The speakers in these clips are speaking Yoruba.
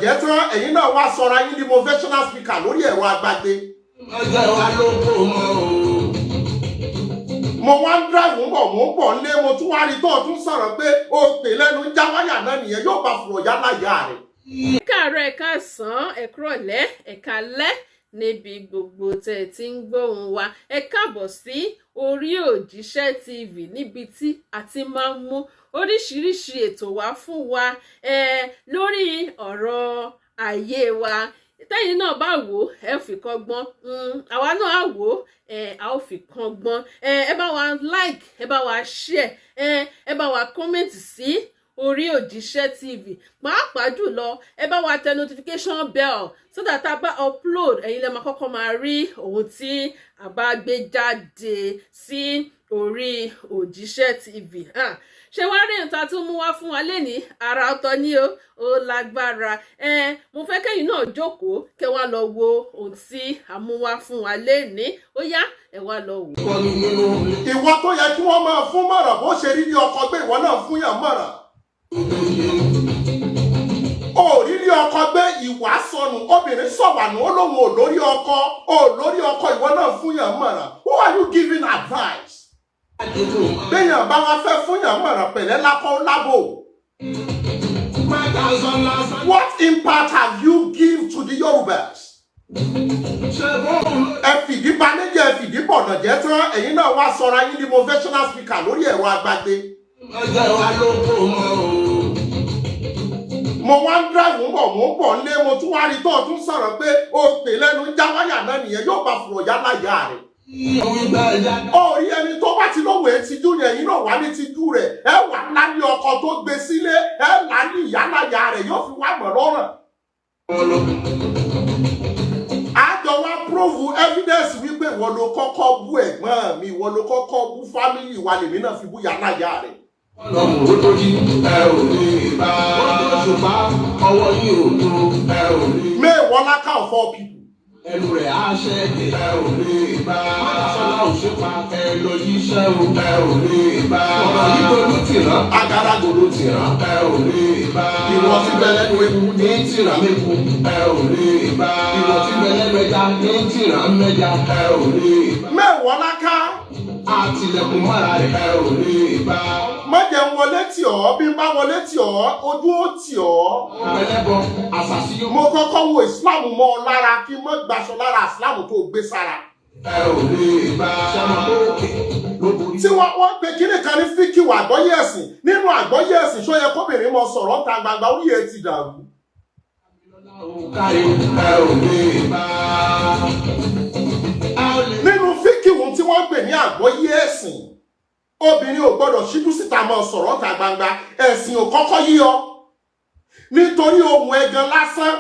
jẹ́ tán ẹ̀yin náà wá sọra yín di motivational speaker lórí ẹ̀rọ àgbàgbé. Mo wá ń drive mo ń bọ̀ nílé mo tún wá rí tó tún sọ̀rọ̀ pé o pè lẹ́nu já wáyà náà nìyẹn yóò bá fùrọ̀ yá láyà rẹ̀. Ẹ káàárọ̀ ẹ káàsán ẹ kúrọ̀lẹ́ ẹ káalẹ́ níbi gbogbo tẹ́ ti ń gbóhùn wa ẹ káàbọ̀ sí orí òjíṣẹ́ TV níbi tí a ti máa ń mú oríṣiríṣi ètò wá fún wa lórí ọ̀rọ̀ ayé wa tẹ́yin náà bá wò ẹ fi kọ́gbọ́n àwa náà á wò a ó fi kọ́gbọ́n ẹ bá wa like ẹ bá wa share ẹ bá wa comment sí orí òjíṣẹ́ TV pàápàá jùlọ ẹ bá wa tẹ notification bell so that a bá upload ẹ̀yin lẹ máa kọ́kọ́ máa rí ohun tí a bá gbé jáde sí orí òjíṣẹ́ TV ṣé wá rí nǹkan tó mú wá fún wa lẹ́ni ara ọ̀tọ̀ ni ó lágbára mo fẹ́ kẹ́yìn náà jókòó kẹ́ wá lọ wo ohun tí a mú wá fún wa lẹ́ni ó yá ẹ wá lọ wò. Ìwọ tó yẹ kí wọ́n máa fún mọ̀ràn bó ṣe rí ní ọkọ gbé ìwọ náà fún yàn mọ̀ràn. Òrírí ọkọ gbé ìwà sọnù obìnrin sọ̀wànù ó lóun ò lórí ọkọ ìwọ náà fún yàn mọ̀ràn. Who are you giving advice? Béèyàn bá wá fẹ́ fún yàn mọ̀ràn pẹ̀lẹ́ lákọ́ lábò. What impact have you given to the Yorubas? Ẹ fìdí banẹ́jẹ́ ẹ fìdí bọ̀nà jẹ́ tán ẹ̀yin náà wá sọra yín di motivational speaker lórí ẹ̀rọ àgbàgbé. Mo wá ń drive mo ń bọ̀ nílé mo tún wá rí tó tún sọ̀rọ̀ pé o pè lẹ́nu já wáyà náà nìyẹn yóò bá fùrọ̀ yá láyà rẹ̀. Orí ẹni tó bá ti lówó ètìjú yẹn yín náà wá ní tìjú rẹ̀ ẹ wà láni ọkọ tó gbé sílé ẹ láni ìyálàyà rẹ̀ yóò fi wá mọ̀ lọ́rùn. Àjọ wa prove evidence wípé ìwọ ló kọ́kọ́ bú ẹ̀gbọ́n mi ìwọ ló kọ́kọ́ bú family wa lèmi náà fi bú ìyálàyà rẹ̀. Ọlọ́run tó tójú ẹ ò ní bá ṣùgbọ́n ọwọ́ yìí ò tó ẹ ò ní. Mewolaka of all people. Ẹnu rẹ̀ á ṣẹ́gi ẹ ò ní bá. Mọ́tàsọ́lá ò ṣe pa ẹ lọ yíṣẹ́ o ẹ ò ní bá. Ọ̀rọ̀ yìí tó ló ti rán agarago ló ti rán ẹ ò ní bá. Ìwọ tí bẹ̀lẹ́ nu ewu ní tìrán mẹ́kun ẹ ò ní bá. Ìwọ tí bẹ̀lẹ́ mẹ́ja ní tìrán mẹ́ja ẹ ò ní bá. Mewolaka. Àtìlẹ̀kùn mọ́ra rẹ̀ ẹ ò ní bá. Má jẹ́ ń wọlé tì ọ́ bí n bá wọlé tì ọ́ ojú ó tì ọ́. Ẹlẹ́bọ àṣàṣì yóò. Mo kọ́kọ́ wo Islam mọ́ ọ lára kí n má gbaṣọ lára Islam tó gbé sára. Ẹ ò ní bá. Ṣọmọ tó kè lóborí. Tí wọ́n pe kíní kan ní fíkì wà àgbọ́yé ẹ̀sìn nínú àgbọ́yé ẹ̀sìn ṣó yẹ kóbìnrin mọ sọ̀rọ̀ ta gbangba orí ẹ̀ ti dàrú. Ẹ ò ní bá. Nínú fíkì wọn tí wọ́n pè ní àgbọ́yé ẹ̀sìn obìnrin ò gbọ́dọ̀ ṣíjú síta mọ́ sọ̀rọ̀ ta gbangba ẹ̀sìn ò kọ́kọ́ yí ọ nítorí ohun ẹ̀gàn lásán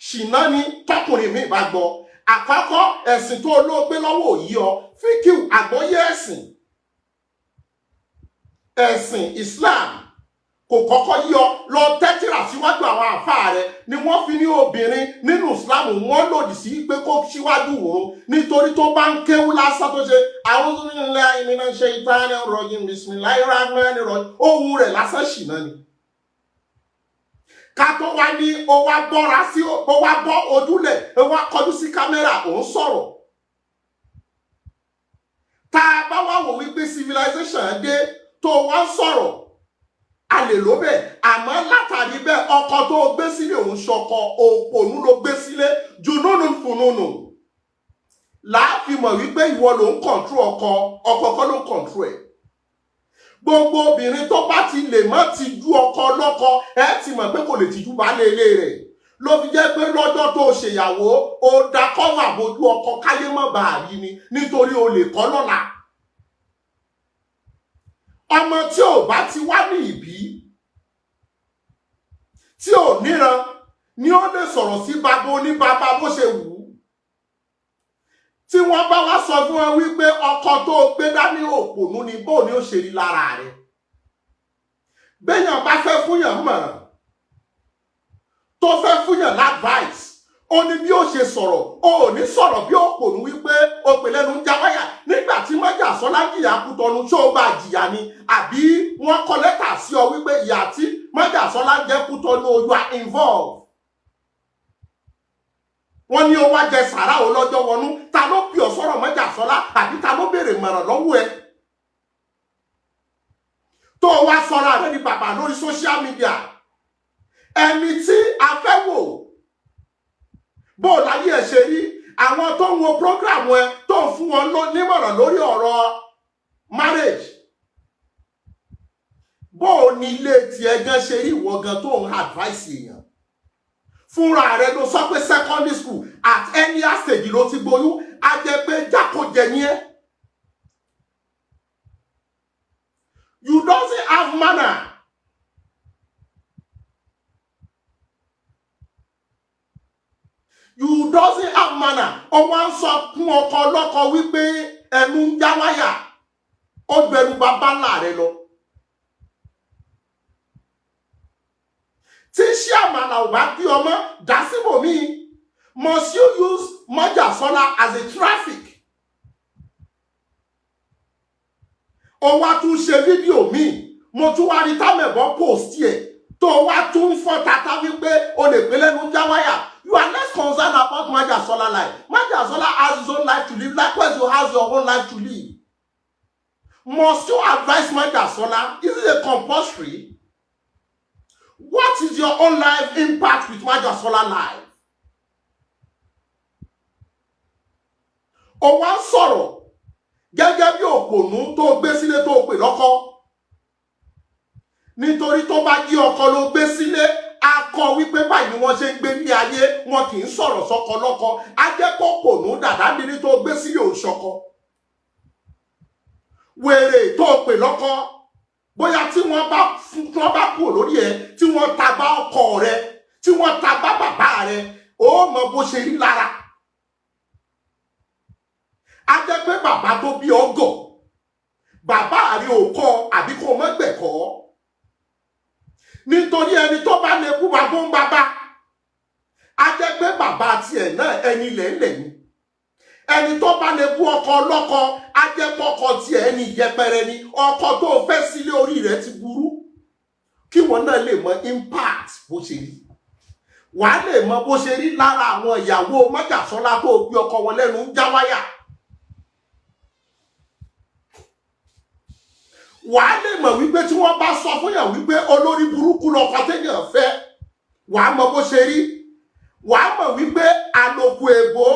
ṣìnà ni tọkùnrin mi bá gbọ́ àkọ́kọ́ ẹ̀sìn tó olóògbé lọ́wọ́ ò yí ọ fíkì àgbọ́yé ẹ̀sìn Islam kò kọ́kọ́ yí ọ lọ tẹ́tìrà síwájú àwọn àfáà rẹ ni wọ́n fi ní obìnrin nínú Islam wọ́n lòdì sí pé kó síwájú òun nítorí tó bá ń kéwú lásán tó ṣe a'udhu billahi minash shaitanir rajim bismillahir rahmanir rahim ohun rẹ̀ lásán ṣìnà ni. Ká tó wá ní ó wá bọ́ra sí ó wá bọ́ ojúlẹ̀ ó wá kọjú sí kámẹ́rà òun sọ̀rọ̀. Tá a bá wá wò wípé civilization dé tó wá sọ̀rọ̀ a lè ló bẹ́ẹ̀ àmọ́ látàrí bẹ́ẹ̀ ọkọ tó gbé sílé òun ṣọkọ òpònú ló gbé sílé junúnú fúnnúnù láàfin mọ̀ wípé ìwọ ló ń kọ̀ntró ọkọ kọ́ ló ń kọ̀ntró ẹ̀. Gbogbo obìnrin tó bá ti lè má ti ju ọkọ lọ́kọ ẹ ti mọ̀ pé kò lè tìjú baálé ilé rẹ̀ ló fi jẹ́ pé lọ́jọ́ tó ṣèyàwó ó da kọ́wọ́ àbójú ọkọ káyé mọ́ bàá rí ni nítorí o lè kọ́ lọ́la. Ọmọ tí ò bá ti wá ní ìbí tí ò níran ni ó lè sọ̀rọ̀ sí bàbá oníbàbá bó ṣe wù ú. Tí wọ́n bá wá sọ fún ẹ wípé ọkọ tó gbé dání òpònú ni bó ni ó ṣe rí lára rẹ̀. Béèyàn bá fẹ́ fúnyàn mọ̀ràn tó fẹ́ fúnyàn l'advice ó ní bí ó ṣe sọ̀rọ̀ ó ní sọ̀rọ̀ bí òpònú wípé ó pè lẹ́nu ń já wáyà nígbà tí Májàsọ́lá jìyà Kútọ̀nù ṣó bá jìyà ni àbí wọ́n kọ lẹ́tà sí ọ wípé ìyà tí Májàsọ́lá jẹ́ Kútọ̀nù you are involved. Wọ́n ní ó wá jẹ sàrà ó lọ́jọ́ wọnú ta ló pè ọ́ sọ̀rọ̀ Májàsọ́lá àbí ta ló béèrè mọ̀ràn lọ́wọ́ ẹ tó wá sọ̀rọ̀ rẹ ní bàbá lórí social media ẹni tí a fẹ́ wò bó láyé ẹ̀ ṣe rí àwọn tó ń wo program ẹ tó ń fún wọn nímọ̀ràn lórí ọ̀rọ̀ marriage bó ní ilé tiẹ̀ gan ṣe rí ìwọ gan tó ń advice èèyàn fúnra rẹ ló sọ pé secondary school at any stage ló ti gboyún á jẹ́ pé jákòjẹ ní ẹ. You doesn't have manner. You doesn't have manner. Ó wá ń sọ fún ọkọ ọlọ́kọ wípé ẹnu ń já wáyà. Ó bẹ̀rù bàbá ńlá rẹ lọ. Tí iṣẹ́ àmàlà ò bá bí ọmọ dá síbòmí, must you use Májàsọ́lá as a traffic? Ó wá tún ṣe fídíò míì, mo tún wá rí támẹ̀bọ́ post ẹ̀ tó wá tún fọ́ tata wípé o lè pé lẹ́nu ń já wáyà. You are less concerned about Májàsọ́lá life. Májàsọ́lá has his own life to live. Likewise, you have your own life to live. Must you advise Májàsọ́lá? Is it a compulsory? What is your own life impact with Májàsọ́lá life? Ó wá sọ̀rọ̀ gẹ́gẹ́ bí òpònú tó gbé sílé tó pè lọ́kọ. Nítorí tó bá jí ọkọ ló gbé sílé, a kọ wípé báyìí ni wọ́n ṣe ń gbé ní ayé, wọn kì í sọ̀rọ̀ sọ́kọ lọ́kọ. A jẹ́ kó òpònú dàdá nírí tó gbé sílé òṣọkọ. Wèrè tó pè lọ́kọ, bóyá tí wọ́n bá kúrò lórí ẹ, tí wọ́n ta bá ọkọ rẹ, tí wọ́n ta bá bàbá rẹ, ó mọ bó ṣe rí lára. A jẹ́ pé bàbá tó bí ọgọ̀, bàbá rí òkọ àbí kó mọ́gbẹ̀kọ́. Nítorí ẹni tó bá lè kú bàbá ń bàbá, a jẹ́ pé bàbá tiẹ̀ náà ẹni lẹ́lẹ̀ ni. Ẹni tó bá lè kú ọkọ ọlọ́kọ, a jẹ́ pọ́kọ tiẹ̀ ẹni yẹpẹrẹ ni. Ọkọ tó fẹ́ sílé orí rẹ̀ ti burú. Kí wọ́n náà lè mọ impact bó ṣe rí. Wàá lè mọ bó ṣe rí lára àwọn ìyàwó Májàsọ́lá tó gbé ọkọ wọn lẹ́nu ń já wáyà. Wàá lè mọ̀ wípé tí wọ́n bá sọ fún yàn wípé olórí burúkú lọkọ téèyàn fẹ́, wàá mọ bó ṣe rí. Wàá mọ̀ wípé àlòkù èbó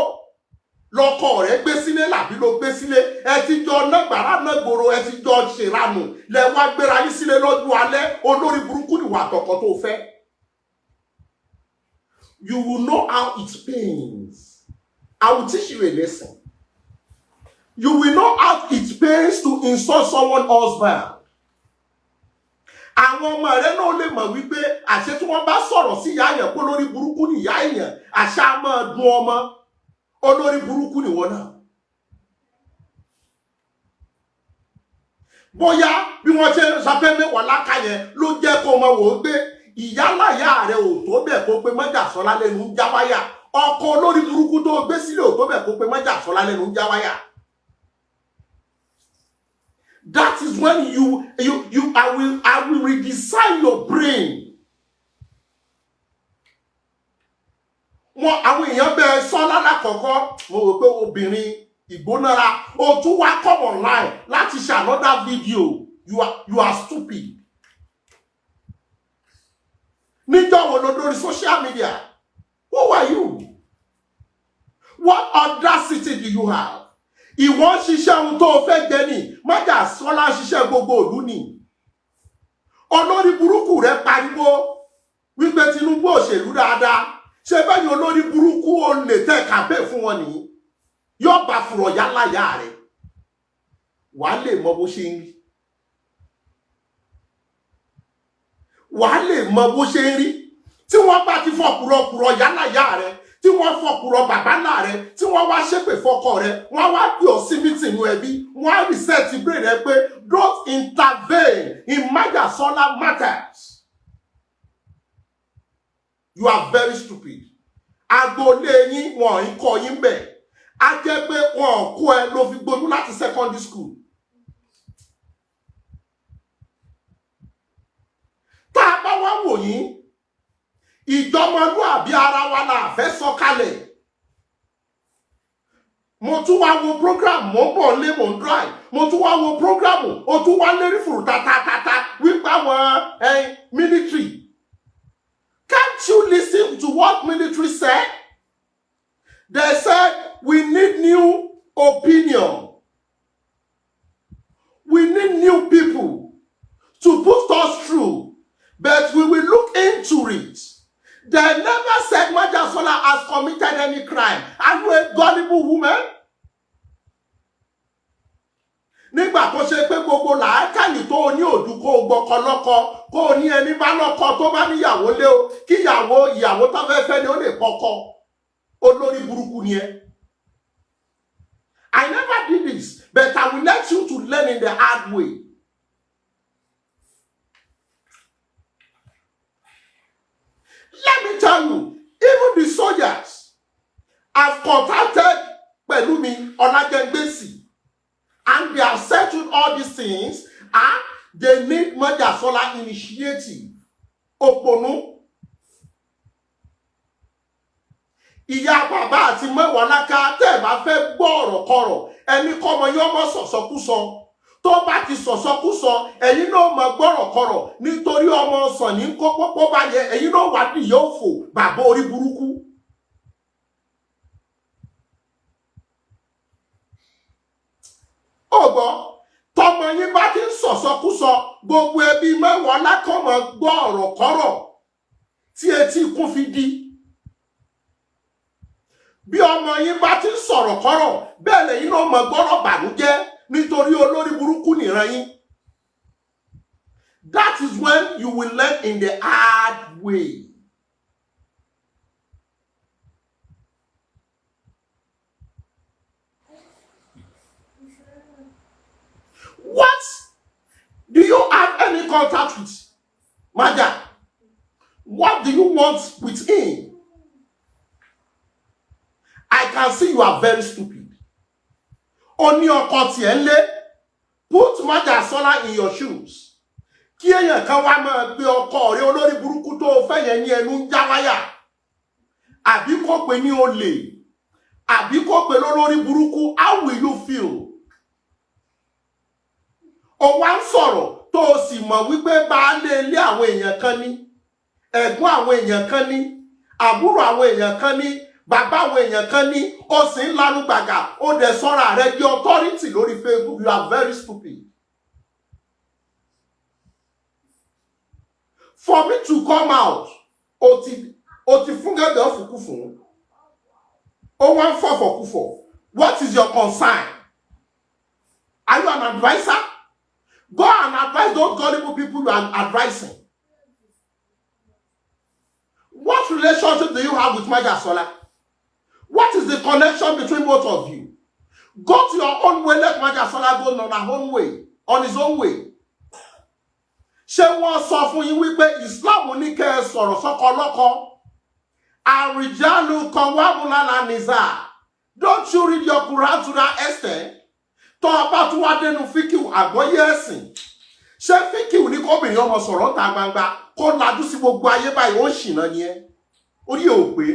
lọkọ rẹ̀ gbé sílé làbí ló gbé sílé. Ẹ ti jọ Lágbara nágboro, ẹ ti jọ ṣèranù, lẹ wá gbéra yín sílé lọ́jọ́ alẹ́, olórí burúkú ni wà tọkọ tó fẹ́. You will know how it pains. I will teach you a lesson. You will know how it pains to insult someone's husband. Àwọn ọmọ rẹ náà lè mọ̀ wípé àṣẹ tí wọ́n bá sọ̀rọ̀ sí ìyá èèyàn pé olórí burúkú ni ìyá èèyàn, àṣà máa dùn ọmọ. Olórí burúkú ni wọ́n náà. Bóyá bí wọ́n ṣe ń sọ pé Mewolaka yẹn ló jẹ́ kó mọ̀ wò ó gbé ìyálàyà rẹ̀ ò tó bẹ̀ kó pé Májàsọ́lá lẹ́nu ń já wáyà. Ọkọ olórí burúkú tó gbé sílé ò tó bẹ̀ kó pé Májàsọ́lá lẹ́nu ń já wáyà. That is when I will redesign your brain. Àwọn èèyàn bẹ sọ lálákọ̀ọ́kọ́, mo rò pé obìnrin ìgbónára, o tún wá come online láti ṣe another video. You are stupid. Níjọ́ wo ló lórí social media? Who are you? What audacity do you have? Ìwọ́n ṣiṣẹ́ ohun tó fẹ́ jẹ ní, Májàsọ́lá ṣiṣẹ́ gbogbo ìlú ni. Olórí burúkú rẹ̀ pariwo wípé Tinubu òṣèlú dáadáa. Ṣé bẹ́ẹ̀ ni olórí burúkú o lè tẹ́ kàmpé fún wọn nìyí? Yóò bá fùrọ̀ yálàyà rẹ̀. Wàá lè mọ bó ṣe ń rí. Wàá lè mọ bó ṣe ń rí. Tí wọ́n bá ti fọkùrọ̀kùrọ̀ yálàyà rẹ̀, tí wọ́n fọkùrọ̀ bàbá ńlá rẹ̀, tí wọ́n wá ṣépè fọkọ rẹ̀, wọ́n wá pè ọ́ sí mítìnú ẹbí, wọ́n á reset brain rẹ̀ pé don't intervene in Májàsọ́lá matters. You are very stupid. agboolé yín wọn ń kọ́ yín bẹ̀ á jẹ́ pé wọn ò kó ẹ ló fi gbójú láti secondary school. Tá a bá wá wò yín ìjọmọlúàbí ara wa la fẹ́ sọ kalẹ̀. Mo tún wá wo program mo ń bọ̀ lé mo ń drive mo tún wá wo program o tún wá lérí fùrù tatatata wípé àwọn military. Can't you listen to what military said? They said we need new opinion. We need new people to put us through, but we will look into it. They never said Majasola has committed any crime. Are you a gullible woman? Nígbà tó ṣe pé gbogbo làákàyè tó ní òdù kó gbọ́kọ lọ́kọ kó ní ẹni bá lọ́kọ tó bá níyàwó lé o kí ìyàwó tó fẹ́ fẹ́ ni ó lè kọ́kọ́ olórí burúkú ni ẹ. I never did this, but I will let you to learn in the hard way. Let me tell you, even the soldiers have contacted Pelumi Olajengbesi. And they have settled all these things, and they need Majasola initiative. Oponu. Ìyá bàbá àti Mewolaka tẹ́ bá fẹ́ gbọ́ ọ̀rọ̀ kọ̀rọ̀ ẹni kọ́mọ yóò mọ̀ sọ̀sọ́kúsọ. Tó bá ti sọ̀sọ́kúsọ ẹ̀yin náà mọ̀ gbọ́rọ̀ kọ̀rọ̀ nítorí ọmọ ọ̀sán ní kó pọ́pọ́ bá yẹ ẹ̀yin náà wá dì yóò fò bàbá orí burúkú. Ọgbọ́ tọmọ yín bá ti ń sọ̀sọ́kúsọ gbogbo ẹbí Mewolaka mọ̀ gbọ́ ọ̀rọ̀ kọ́rọ̀ tí etí ikún fi di. Bí ọmọ yín bá ti ń sọ̀rọ̀ kọ́rọ̀ bẹ́ẹ̀ lẹ́yìn náà mọ̀ gbọ́rọ̀ bànújẹ́ nítorí olórí burúkú nìran yín. That is when you will learn in the hard way. What? Do you have any contact with Maja? What do you want with him? I can see you are very stupid. Only your nle. Put Majasola in your shoes. Kí èyàn kan wá máa gbé ọkọ rẹ̀ olórí burúkú tó fẹ́ yẹn ní ẹnu ń já wáyà. Àbí kó pè ní olè. Àbí kó pè lólórí burúkú. How will you feel? Ó wá ń sọ̀rọ̀ tó sì mọ̀ wípé baálé ilé àwọn èèyàn kan ní, ẹ̀gbọ́n àwọn èèyàn kan ní, àbúrò àwọn èèyàn kan ní, bàbá àwọn èèyàn kan ní, ó sì ń lanu gbàgà, ó dẹ̀ sọ́ra rẹ̀ di authority lórí Facebook. You are very stupid. For me to come out, ó ti fún gẹ́gẹ́ fùkú fún. Ó wá ń fọ́ fọ̀kúfọ̀. What is your concern? Are you an advisor? Go and advise those gullible people you are advising. What relationship do you have with Majasola? What is the connection between both of you? Go to your own way, let Majasola go on her own way, on his own way. Ṣé wọ́n sọ fún yín wípé Islam ní kẹ́ ẹ sọ̀rọ̀ sọ́kọ lọ́kọ? Àrìjálù kan wá múlálà nìzá. Don't you read your Quran to that extent? Tó bá tún wá dénú fíkìw àgbọ́yé ẹ̀sìn. Ṣé fíkìw ní kóbìnrin ọmọ sọ̀rọ̀ ta gbangba kó lajú sí gbogbo ayé báyìí ó ń ṣìnà ni ẹ́? Orí ò pé.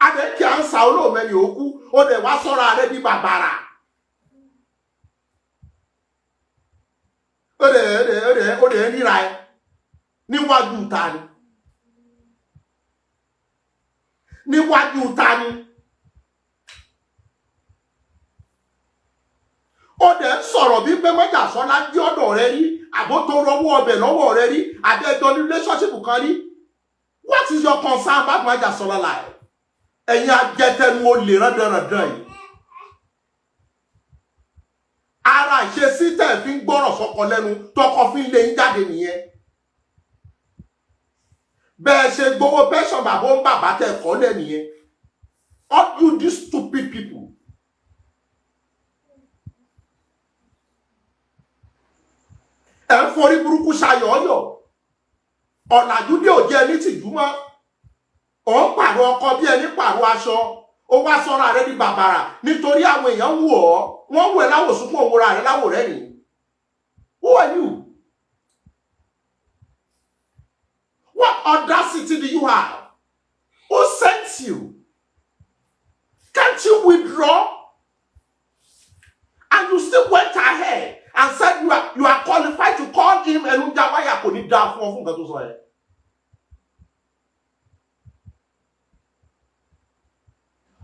Adé kí à ń sa olóòmẹ́ni òkú, ó dẹ̀ wá sọ́ra rẹ̀ ní bàbàrà. Ó dẹ̀ ríra ẹ níwájú ta ni. Níwájú ta ni. Ó dẹ̀ sọ̀rọ̀ bí pé Majasola dí ọ̀dọ̀ rẹ rí, àbó tó rọwọ́ ọbẹ̀ lọ́wọ́ rẹ rí, àbẹ́jọ ní relationship kan rí. What is your concern about Majasola life? Ẹ̀yin ajẹtẹnu olè rándanrandan yìí. Ara ìṣesí tẹ̀ fi ń gbọ́rọ̀ sọ́kọ lẹ́nu tọkọ fi ń lé ń jáde nìyẹn. Bẹ́ẹ̀ ṣe gbowó pension bàbá ń bàbá tẹ̀ kọ́ lẹ́ nìyẹn. All you these stupid people. Ẹ ń forí burúkú ṣayọ̀ọ́yọ̀. Ọ̀làjú dé òjẹ́ ní tìjú mọ́. ó ń pààrọ̀ ọkọ bí ẹni pààrọ̀ aṣọ ó wá sọ́ra rẹ di bàbàrà nítorí àwọn èèyàn wù ọ́ wọ́n wù ẹ́ láwòsùnkún òwúra rẹ láwòrẹ́ ni. Who are you? What audacity do you have? Who sent you? Can't you withdraw? And you still went ahead and said you are qualified to call him Elujawaya kò ní dá fún nǹkan tó sọ yẹn.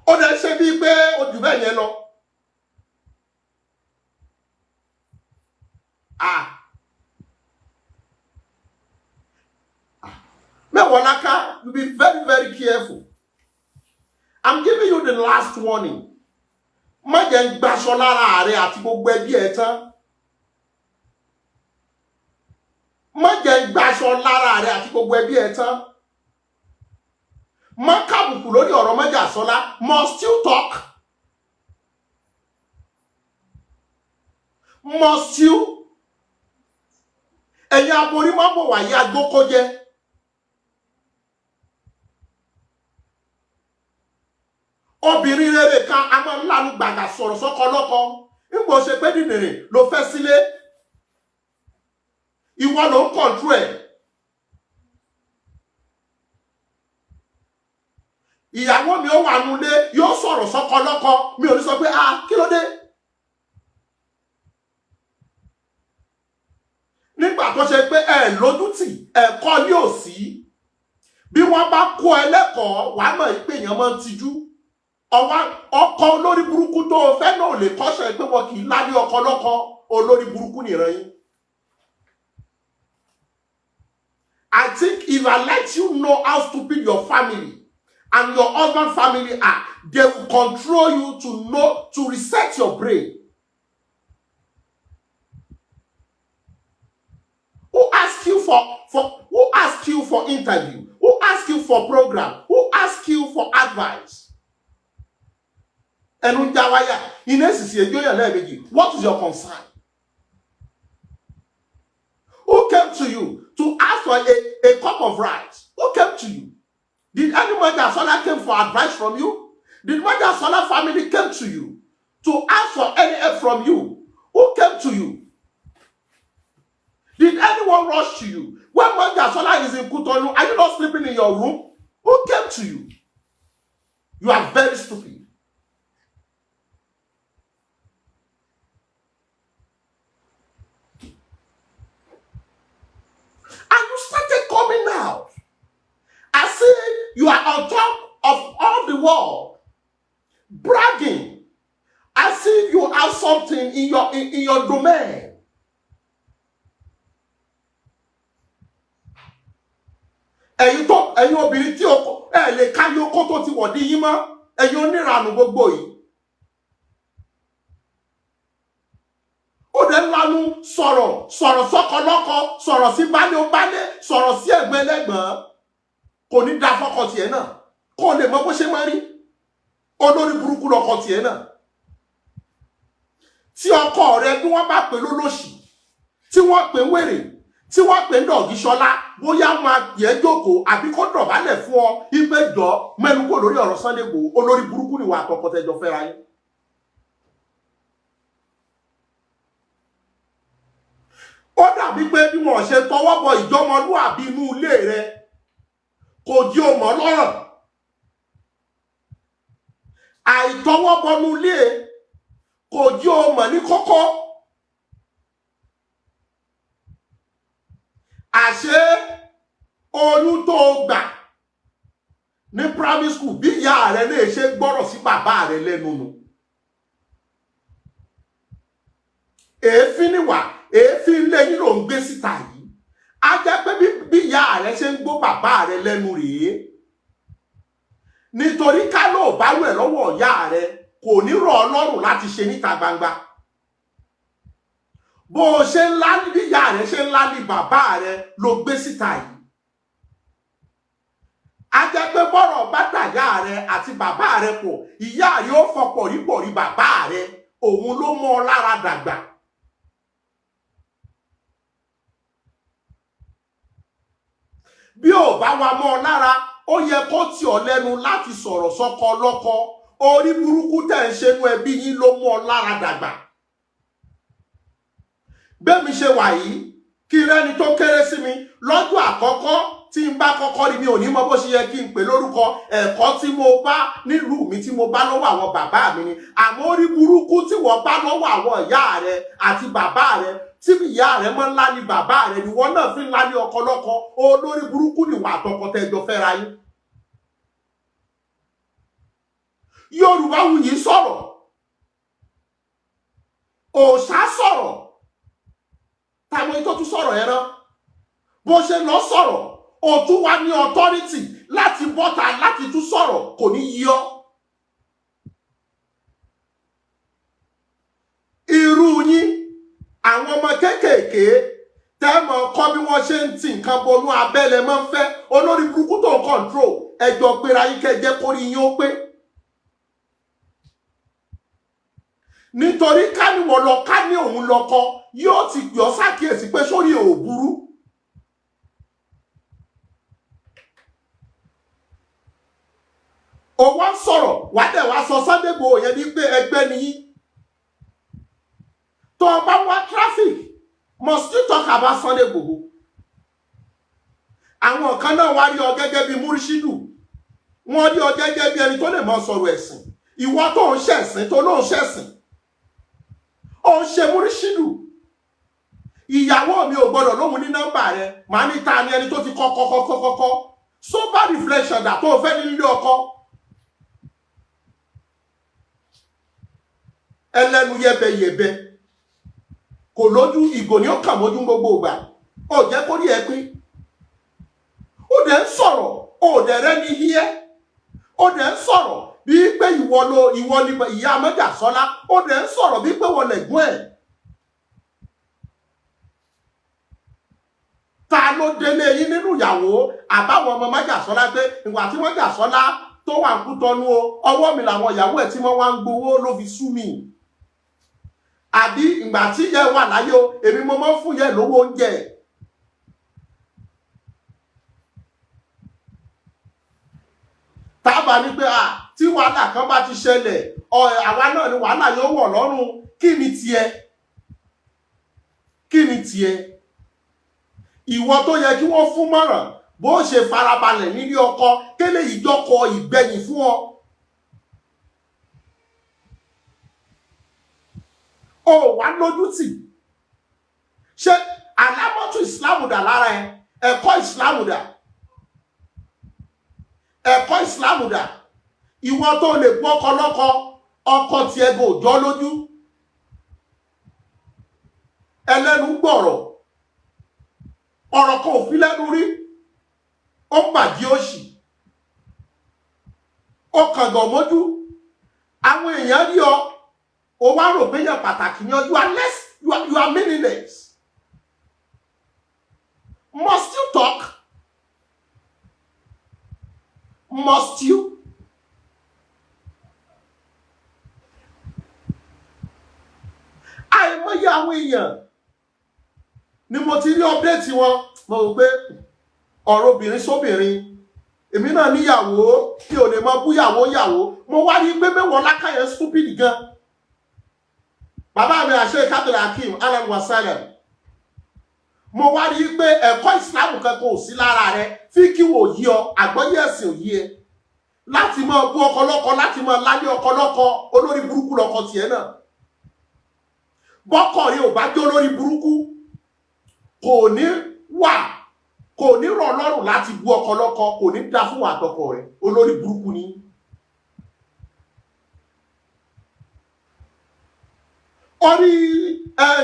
Ó dẹ̀ ṣe bíi pé ó jù bẹ́ẹ̀ yẹn lọ. Mewolaka, you be very, very careful. I'm giving you the last warning. Má jẹ́ gbaṣọ lára rẹ àti gbogbo ẹbí ẹ tán. Má jẹ́ gbaṣọ lára rẹ àti gbogbo ẹbí ẹ tán. Má kábùkù lórí ọ̀rọ̀ Májàsọ́lá. Must you talk? Must you? Ẹ̀yin aborí má bọ̀ wáyé agbókójẹ́. Obìnrin rere kan a máa ń lanu gbàgà sọ̀rọ̀ sọ́kọ lọ́kọ nígbà ó ṣe pé dìndìnrìn ló fẹ́ sílé ìwọ ló ń kọ̀ntrú ẹ̀. Ìyàwó mi ó wà nulẹ̀ yóò sọ̀rọ̀ sọ́kọ lọ́kọ mi ò ní sọ pé kí ló dé. Nígbà tó ṣe pé lójútì ẹ̀kọ́ ní òsì bí wọ́n bá kó ẹ lẹ́kọ̀ọ́ wàá mọ̀ pé èèyàn máa ń tijú. Ọkọ olórí burúkú tó fẹ́ náà lè kọ́ṣẹ́ pé wọ́n kì í lálé ọkọ lọ́kọ olórí burúkú nìran yín. I think if I let you know how stupid your family and your husband family are, they will control you to reset your brain. Who asked you for interview? Who asked you for program? Who asked you for advice? Elujawaya, what is your concern? Who came to you to ask for a cup of rice? Who came to you? Did any Májàsọ́lá came for advice from you? Did Májàsọ́lá family came to you to ask for any help from you? Who came to you? Did anyone rush to you? When Májàsọ́lá is in Kutonu, are you not sleeping in your room? Who came to you? You are very stupid. And you started coming out as if you are on top of all the world, bragging as if you have something in your domain. Ẹ̀yin obìnrin tí ẹ lè kárí oko tó ti wọ̀dí yín mọ́, ẹ̀yin oníranù gbogbo yìí. Ó dẹ̀ lanu sọ̀rọ̀ sọ́kọ lọ́kọ, sọ̀rọ̀ sí baálé ó baálé, sọ̀rọ̀ sí ẹ̀gbọ́n ẹlẹ́gbọ́n. Kò ní dá fọ́kọ tiẹ̀ náà. Kò lè mọ bó ṣe máa rí. Olórí burúkú lọ́kọ tiẹ̀ náà. Tí ọkọ rẹ bí wọ́n bá pè lólóṣì, tí wọ́n pè wèrè, tí wọ́n pè Dọ̀gíṣọlá, bóyá máa yẹ jókòó àbí kó dọ̀bálẹ̀ fún ọ ìgbẹ́jọ́ mẹ́nu kò lórí ọ̀rọ̀ Sunday Igboho. Olórí burúkú ni wà àtọkọ tẹjọ fẹ́ra yín. Ó dàbí pé bí wọ́n ṣe tọwọ́ bọ ìjọmọlúàbí inú ilé rẹ kò jí o mọ̀ lọ́rọ̀. Àìtọwọ́ bọnú ilé kò jí o mọ̀ ní kókó. Àṣé oyún tó gbà ní primary school bí ìyá rẹ lè ṣe gbọ́rọ̀ sí bàbá rẹ lẹ́nu nù. Èéfín níwà èéfín lẹ́yìn ló ń gbé síta yìí. A jẹ́ pé bí ìyá rẹ ṣe ń gbọ́ bàbá rẹ lẹ́nu rèé. Nítorí ká ló bá wẹ̀ lọ́wọ́ ìyá rẹ kò ní rọ̀ ọ́ lọ́rùn láti ṣe níta gbangba. Bó o ṣe ńlá bí ìyá rẹ ṣe ńlá ní bàbá rẹ ló gbé síta yìí. A jẹ́ pé bọ́rọ̀ bá dàyà rẹ àti bàbá rẹ pọ̀, ìyá rẹ ó fọpọ̀ rí bàbá rẹ, òun ló mọ́ ọ lára dàgbà. Bí ò bá wa mọ́ ọ lára, ó yẹ kó tì ọ́ lẹ́nu láti sọ̀rọ̀ sọ́kọ ọlọ́kọ. Orí burúkú tẹ̀ ń ṣe nú ẹbí yín ló mú ọ lára dàgbà. Bẹ́mi ṣe wà yìí, kí rẹ́ni tó kéré sí mi lọ́jọ́ àkọ́kọ́ tí n bá kọ́kọ́ rí mi ò ní mọ bó ṣe yẹ kí n pè lórúkọ. Ẹ̀kọ́ tí mo bá nílùú mi tí mo bá lọ́wọ́ àwọn bàbá mi ni. Àmọ́ orí burúkú tí wọ́n bá lọ́wọ́ àwọn ìyá rẹ àti bàbá rẹ, tí ìyá rẹ mọ́ ńlá ní bàbá rẹ ni wọ́n náà fi ńlá ní ọkọ lọ́kọ. Olórí burúkú ni wà àtọkọ tẹjọ fẹ́ra yín. Yorùbáwùyí sọ̀rọ̀, òòṣà sọ̀rọ̀, tàbí tó tún sọ̀rọ̀ yẹn náà bó ṣe lọ sọ̀rọ̀ ó tún wá ní authority láti bọ́ta láti tún sọ̀rọ̀ kò ní yí ọ́. Irú yín àwọn ọmọ kéékèèké tẹ́mọ̀ kọ́ bí wọ́n ṣe ń tì nǹkan bonú abẹ́lẹ̀ máa ń fẹ́ olórí burúkú tó ń control ẹjọ́ gbéra yín kẹjẹ́ kórí yín ó pé. Nítorí ká ní wọ́n lọ ká ní òun lọ́kọ yóò ti pè ọ́ ṣàkíyèsí pé sórí ò burú. Ó wá sọ̀rọ̀ wá dẹ̀ wá sọ Sunday Igboho yẹn ní pé ẹgbẹ́ nìyí. Tó o bá wá traffic must you talk about Sunday Igboho? Àwọn kan náà wá rí ọ gẹ́gẹ́ bí Múrísídù, wọ́n rí ọ gẹ́gẹ́ bí ẹni tó lè mọ sọ̀rọ̀ ẹ̀sìn. Ìwọ tó ń ṣẹ̀sìn tó ló ń ṣẹ̀sìn, ó ń ṣe Múrísídù. Ìyàwó mi ò gbọdọ̀ lóhun ní nọ́mbà rẹ, màá ní ta ni ẹni tó ti kọ́kọ́ sober reflection dà tó o fẹ́ nílé ọkọ. Ẹlẹ́nu yẹbẹyẹbẹ kò lójú ìgò ní ó kà mójú gbogbo ìgbà, ó jẹ́ kó rí ẹ pín. Ó dẹ̀ ń sọ̀rọ̀, ó dẹ̀ rẹ́ ní híẹ́, ó dẹ̀ ń sọ̀rọ̀ bí pé ìwọ ni ìyá Májàsọ́lá, ó dẹ̀ ń sọ̀rọ̀ bí pé wọ́n lẹ̀gbọ́n ẹ̀. Ta ló délé yín nínú ìyàwó àbáwọn ọmọ Májàsọ́lá pé ìgbà tí Májàsọ́lá tó wà ń Kútọ́nù o, ọwọ́ mi làwọn ìyàwó ẹ̀ tí wọ́n wá ń gbowó ló fi sú mi. Àbí ìgbà tí yẹ wà láyé o, èmi mo máa ń fún yẹ lówó oúnjẹ. Tábà ní pé tí wàhálà kan bá ti ṣẹlẹ̀ àwa náà ni wàhálà yóò wọ̀ lọ́rùn. Kí ni tiẹ̀? Kí ni tiẹ̀? Ìwọ tó yẹ kí wọ́n fún mọ̀ràn bó ṣe farabalẹ̀ nílé ọkọ kélé ìjọkọ ìgbẹ̀yìn fún ọ. Ó wá lójú tì. Ṣé alámọ́tò ìsìlámù dà lára ẹ? Ẹ̀kọ́ ìsìlámù dà? Ẹ̀kọ́ ìsìlámù dà? Ìwọ tó lè gbọ́ ọkọ lọ́kọ, ọkọ tí ẹgbẹ́ òjọ́ lójú. Ẹlẹ́nu gbọ̀rọ̀, ọ̀rọ̀ kan ò fi lẹ́nu rí, ó ń bàjí òṣì, ó kàngàn mójú. Àwọn èèyàn rí ọ, ó wá rò pé yẹn pàtàkì ni ọ, you are meaningless. Must you talk? Must you? Àìmọye àwọn èèyàn ni mo ti rí update wọn, mo rò pé ọ̀rọ̀ obìnrin sóbìnrin, èmi náà níyàwó kí o lè mọ búyàwó yàwó, mo wá rí pé Mewolaka yẹn stupid gan. Bàbá mi àṣẹ Abdul Hakim alan wasalam, mo wá rí pé ẹ̀kọ́ ìsìlámù kankan ò sí lára rẹ, fi kí wò yí ọ, àgbọ́yé ẹ̀sìn ò yí ẹ, láti mọ bú ọkọ lọ́kọ, láti mọ lálé ọkọ lọ́kọ, olórí burúkú lọ́kọ tiẹ̀ náà. Bọ́kọ̀ rí ò bá jẹ́ olórí burúkú, kò ní rọ̀ lọ́rùn láti bú ọkọ lọ́kọ, kò ní dá fún àtọkọ rẹ̀, olórí burúkú ni. Orí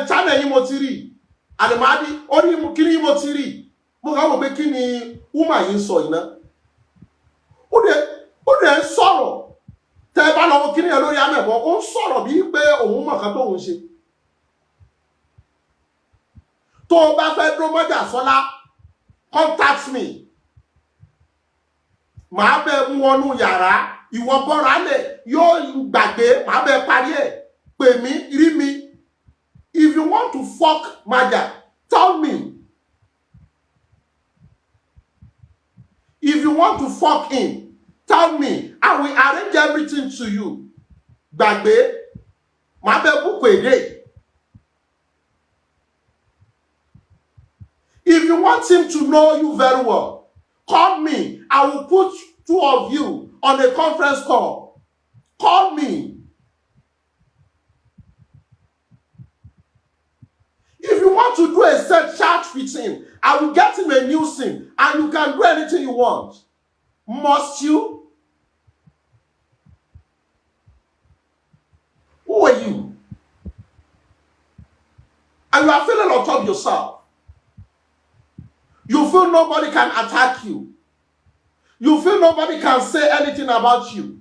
channel yìí mo ti rí, àdèmádì, orí kíní yìí mo ti rí, mo kàn wò pé kí ni woman yìí ń sọ iná. Ó dẹ̀ ń sọ̀rọ̀, tẹ́ bá lọ́wọ́ kíní yẹn lórí amẹ̀bọ̀, ó ń sọ̀rọ̀ bí pé òun mọ̀ kan tóun ṣe. Tó o bá fẹ́ dúró Májàsọ́lá, contact me. Màá bẹ mú wọnú yàrá, ìwọ bọ́ra lẹ̀, yóò gbàgbé, màá bẹ parí ẹ̀. Pè mí, rí mi. If you want to fuck Maja, tell me. If you want to fuck him, tell me. I will arrange everything to you. Gbàgbé, màá bẹ̀ book a day. If you want him to know you very well, call me. I will put two of you on a conference call. Call me. If you want to do a set chat with him, I will get him a new SIM and you can do anything you want. Must you? Who are you? And you are feeling on top of yourself. You feel nobody can attack you. You feel nobody can say anything about you.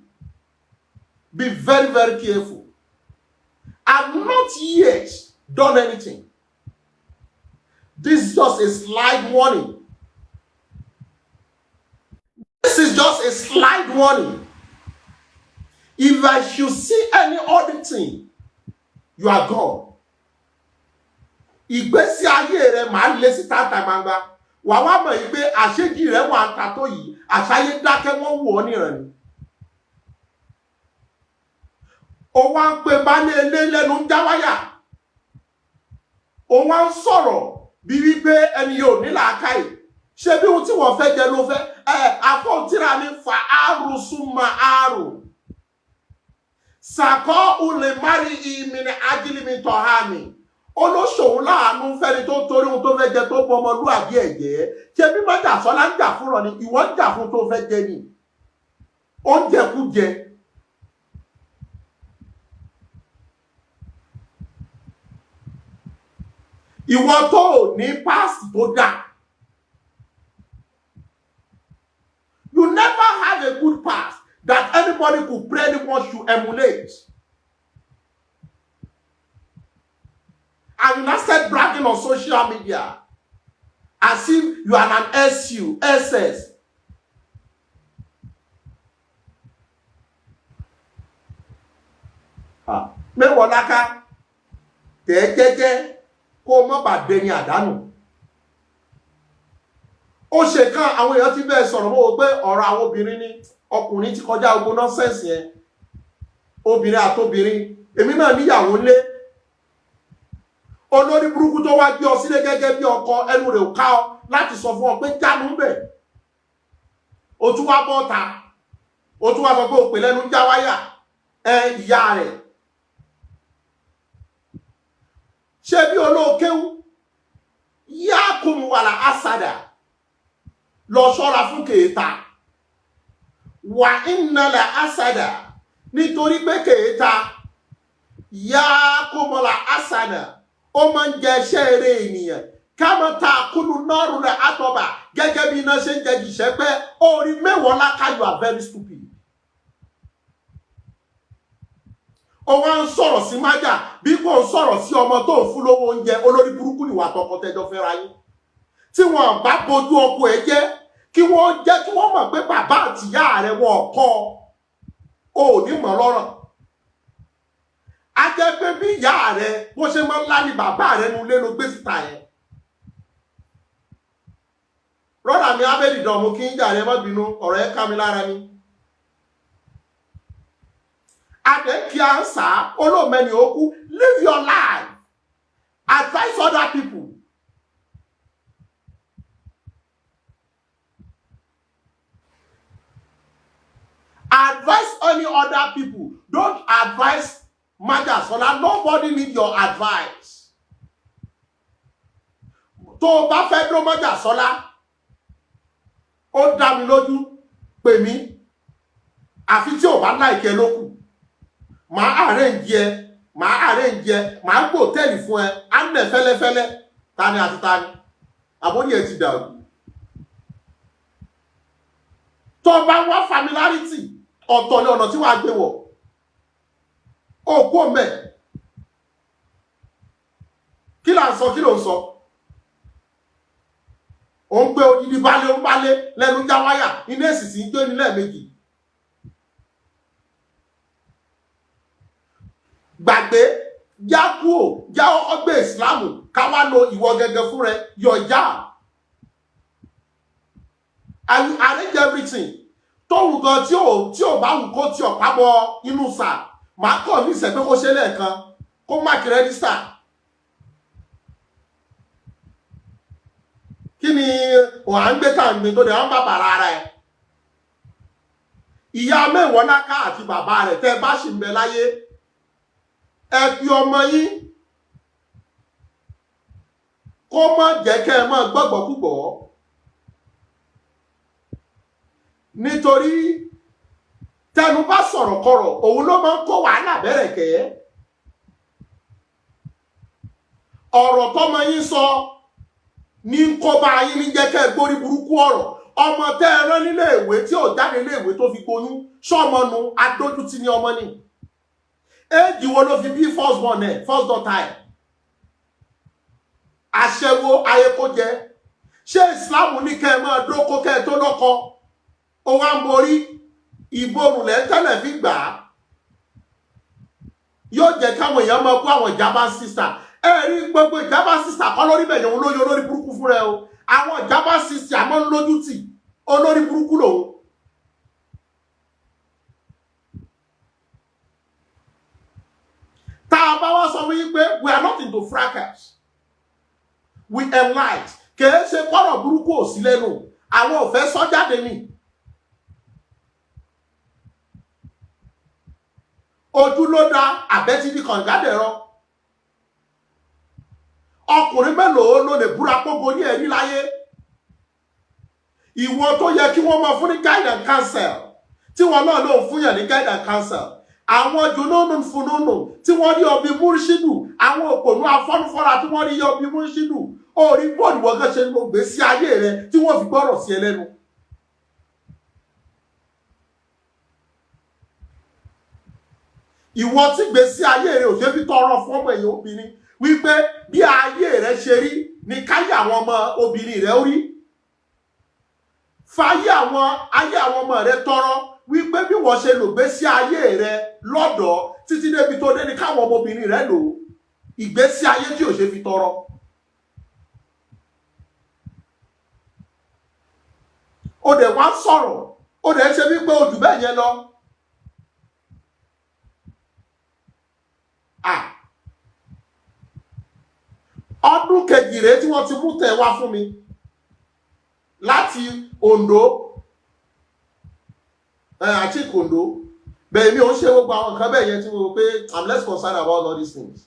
Be very, very careful. I've not yet done anything. This is just a slight warning. This is just a slight warning. If I should see any other thing, you are gone. Ìgbésí ayé rẹ máa lé sí tata gbangba. Wà wá mọ̀ yìí pé àṣejì rẹ̀ wà ń ta tó yìí, àṣàyé dákẹ́ wọ́n wò ọ́ níran ni. Ó wá ń pe baálé ilé lẹ́nu ń já wáyà. Ó wá ń sọ̀rọ̀ bí wípé ẹni yóò ní làákàyè. Ṣé bí ohun tí wọ́n fẹ́ jẹ ló fẹ́? Àfọ̀ntìrà ní fa àrùn súnmọ́ àrùn. Sàkọ́ ulè márì ìmìnì ajílímì tọ̀hánì. Olóṣòwò láàánú fẹ́ni tó torí ohun tó fẹ́ jẹ tó bọ́ ọmọlúwàbí ẹ̀jẹ̀. Ṣé bí mọ́jà sọ́lá ń jà fúnra ni ìwọ ń jà fún tó fẹ́ jẹ ni? Ó ń jẹkújẹ. Ìwọ tó ní past tó dà. You never have a good past that anybody could pray anyone should emulate. And you now start bragging on social media as if you are an SU, SS. Mewolaka, tẹ́tẹ́tẹ́ kó má bàa dẹni àdánù. Ó ṣe kan àwọn èèyàn ti bẹ́ẹ̀ sọ̀rọ̀ mọ́ pé ọ̀rọ̀ àwọn obìnrin ni ọkùnrin ti kọjá ogun nọ́sẹ̀nsì yẹn. Obìnrin àtobìnrin, èmi náà níyàwó lé. Olórí burúkú tó wá gbé ọ sílé gẹ́gẹ́ bí ọkọ ẹnu rẹ̀ ò ká ọ láti sọ fún ọ pé jánu bẹ̀. O tún wá bọ́ta. O tún wá sọ pé òpè lẹ́nu já wáyà. Ìyá rẹ̀. Ṣé bí olóòkéwú? Yá kùn wàlà àsàdà. Lọ ṣọ́ra fún kèéta. Wà ìnàlẹ̀ àsàdà. Nítorí pé kèéta. Yá kùn wàlà àsàdà. Ó máa ń jẹ iṣẹ́ eré ènìyàn. Kámọ́ ta kúnnú nọ́ọ̀rù rẹ̀ àtọ̀bà gẹ́gẹ́ bí iná ṣe ń jẹ gìṣẹ́ pé orí Mewolaka, you are very stupid. Ó wá ń sọ̀rọ̀ sí májà bí kò ń sọ̀rọ̀ sí ọmọ tó ń fún lówó oúnjẹ olórí burúkú níwà tọkọ tẹjọ fẹ́ra yín. Tí wọ́n bá bojú ọkọ ẹ jẹ́ kí wọ́n mọ̀ pé bàbá àtìyá rẹ̀ wọ́n kọ́ ò ní mọ̀ lọ́rọ̀. A jẹ́ pé bí ìyá rẹ̀ bó ṣe máa ń lá ní bàbá rẹ̀ nulẹ̀ ló gbé síta yẹn. Rọ́dà mi Abẹ́lì dọ̀mù kí ń jà rẹ̀ má bínú ọ̀rọ̀ ẹ̀ ká mi lára ni. Adé kí a ń sá olóòmẹ́ni okú, live your life. Advise other people. Advise any other people. Don't advise Majasola. Nobody need your advice. Tó bá fẹ́ dúró Majasola, ó dá mi lójú pè mí. Àfi tí ò bá láìkẹ́ lókù. Màá arrange ẹ, màá gbé hòtẹ́ẹ̀lì fún ẹ, á nẹ̀ fẹ́lẹ́fẹ́lẹ́, tani àti tani. Àbóyí ẹ ti dàrú. Tó bá wá familiarity, ọ̀tọ̀ ni ọ̀nà tí wàá gbé wọ̀. Ó kó mẹ́. Kí là ń sọ, kí ló ń sọ? Ó ń gbé odidi bálé, ó ń bálé lẹ́nu já wáyà, iná èsì sí ń gbé ní lẹ́ẹ̀mejì. Gbàgbé, já kúò, já ọgbẹ́ ìsìlámù, ká wá lo ìwọ gẹ́gẹ́ fún rẹ, your job. and you arrange everything tóun gan tí ò bá wù kó tí ọ̀pá bọ inú sà máa kọ̀ ní ìṣẹ́ pé kó ṣe lẹ́ẹ̀kan kó máàkì rẹ́dísítà. Kí ni wà ń gbé káàgbé tó dẹ̀ wọ́n bá bàrà ara ẹ̀? Ìyá Mewolaka àti bàbá rẹ̀ tẹ́ bá ṣì ń bẹ láyé ẹ fi ọmọ yín kó má jẹ́ kẹ́ ẹ má gbọ́gbọ́kúgbọ́ nítorí tẹnu bá sọ̀rọ̀ kọ̀rọ̀ òun ló máa ń kó wàhálà bẹ̀rẹ̀ kẹ́. Ọ̀rọ̀ tọ́mọ yín sọ ní kó bá yín ní jẹ́ kẹ́ ẹ gbórí burúkú ọ̀rọ̀. Ọmọ tẹ́ ẹ rán nílé ìwé tí ò jáde nílé ìwé tó fi gboyún ṣọ́mọ nu adójútì ní ọmọ ni. Éèjì wo ló fi bí first born ẹ̀ first daughter ẹ̀? Aṣẹ́wó ayékójẹ. Ṣé ìsìláàmù ní kẹ́ ẹ máa dóko kẹ́ ẹ tó lọ́kọ? Ó wá ń borí ìborùn lẹ́tẹ̀lẹ̀ fi gbà á. Yóò jẹ́ káwọn èèyàn máa kó àwọn ìjàmbá sísà. Ẹ rí gbogbo ìjàmbá sísà kọ́ lórí bẹ̀yẹ̀ òun lóye olórí burúkú fún rẹ o. Àwọn ìjàmbá sísà máa ń lójú tì olórí burúkú lòun. Tá a bá wá sọ fún yín pé we are not into fracas. We enlight. Kèé ṣe kọ́rọ̀ burúkú ò sí lẹ́nu. Àwọn ò fẹ́ sọ jáde ni. Ojú ló dá àbẹ́tí ní kàngádẹ̀rọ. Ọkùnrin mélòó ló lè búra pógo ní ẹ̀rí láyé? Ìwọ tó yẹ kí wọ́n máa fún ní guide and counsel tí wọ́n náà ló fún yàn ní guide and counsel. Àwọn jùnúnù fúnnúnù tí wọ́n rí ọbí múrísídù, àwọn òpònú afọ́nufọ́ra tí wọ́n rí ọbí múrísídù, orí bọ́ọ̀lù wọ́gán ṣe ló gbé sí ayé rẹ tí wọ́n fi gbọ́rọ̀ sí ẹlẹ́nu. Ìwọ tí gbé sí ayé rẹ ò ṣe fi tọrọ fọ́mọ èèyàn obìnrin wípé bí ayé rẹ ṣe rí ní káyé àwọn ọmọ obìnrin rẹ ó rí. Fáyé ayé àwọn ọmọ rẹ tọrọ wípé bí wọ́n ṣe lò gbé sí ayé rẹ lọ́dọ̀ títí débi tó dé ní káwọn ọmọbìnrin rẹ lò ìgbésí ayé tí ò ṣe fi tọrọ. Ó dẹ̀ wá sọ̀rọ̀ ó dẹ̀ ṣe wípé ojú bẹ́ẹ̀ yẹn lọ. Ọdún kejì rèé tí wọ́n ti mú tẹ̀ wá fún mi láti Ondo àti Kondo bẹ́ẹ̀ mi ò ń ṣe gbogbo àwọn nǹkan bẹ́ẹ̀ yẹn tí mo rò pé I'm less concerned about all these things.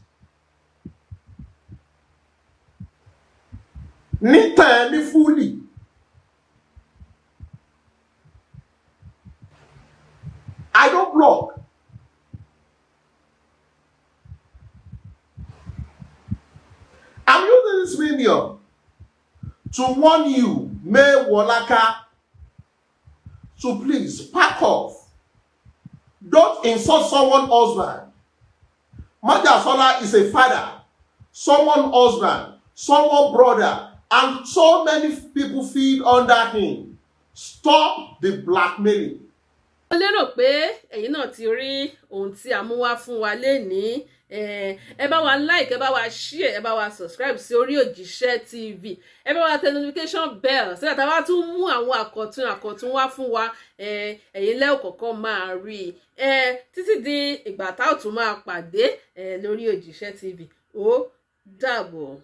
Nítẹ̀ ní fúlì I don't blog. I'm using this medium to warn you, Mewolaka, to please pack off. Don't insult someone's husband. Majasola is a father, someone's husband, someone's brother, and so many people feed under him. Stop the blackmailing. Mo lérò pé ẹ̀yin náà ti rí ohun tí a mú wá fún wa lénìí. Ẹ bá wa like, ẹ bá wa share, ẹ bá wa subscribe sí Orí Òjíṣẹ́ TV. Ẹ bá wa tẹ notification bell so that a bá tún mú àwọn àkọ̀tun wá fún wa. Ẹ̀yin lẹ́ ò kọ́kọ́ máa rí. Títí di ìgbà tá ò tún máa pàdé lórí Òjíṣẹ́ TV. Ó dàbọ̀.